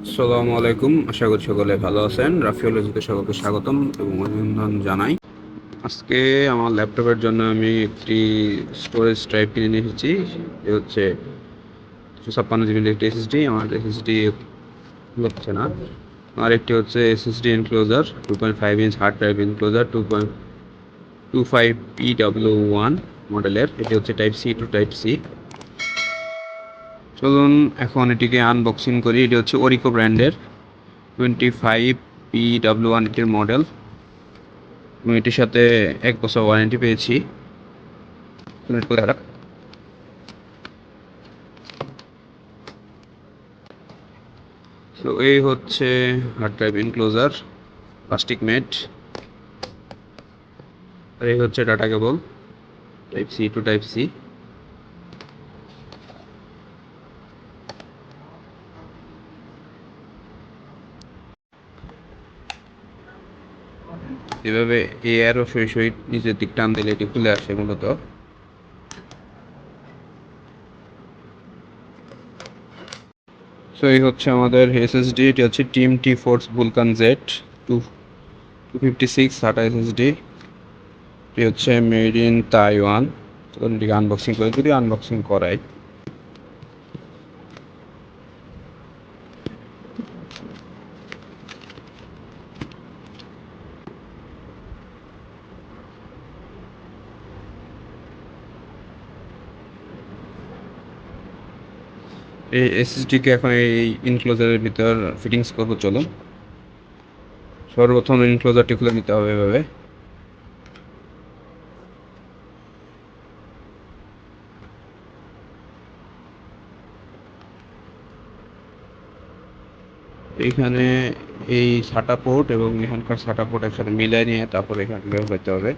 আসসালামু আলাইকুম। আশা করি সকলে ভালো আছেন। রাফিউল এজুকে সকলকে স্বাগতম এবং অভিনন্দন জানাই। আজকে আমার ল্যাপটপের জন্য আমি একটি স্টোরেজ ড্রাইভ কিনে নিয়ে এসেছি। এ হচ্ছে 256 জিবির একটি এসএসডি। আমার এসএসডি হচ্ছে না। আর একটি হচ্ছে SSD enclosure 2.5 inch hard drive enclosure 2.25 PW1 মডেলের। এটি হচ্ছে type C to type C. চলুন এখন এটিকে আনবক্সিং করি। এটি হচ্ছে ওরিকো ব্র্যান্ডের 25 PW1 এটির মডেল এবং এটির সাথে 1 বছর ওয়ারেন্টি পেয়েছি। তো এই হচ্ছে hard drive enclosure, plastic matte. আর এই হচ্ছে data cable type C to type C. এভাবে এয়ারও সই নিচের দিক টান দিলে এটি খুলে আসে মূলত। সো এই হচ্ছে আমাদের এসএসডি। এটি হচ্ছে team T force Vulcan Z 256 SATA SSD. এটি হচ্ছে মেড ইন তাইওয়ান। চলুন এটিকে আনবক্সিং করে, যদি আনবক্সিং করাই। এই এসএসডিকে এখন এই এনক্লোজারের ভিতর ফিটিংস করবো। চলুন সর্বপ্রথম এনক্লোজারটি খুলে নিতে হবে এভাবে। এইখানে এই সাটা পোর্ট এবং এখানকার সাটা পোর্ট একসাথে মিলাই নিয়ে তারপর এখানে বের করতে হবে।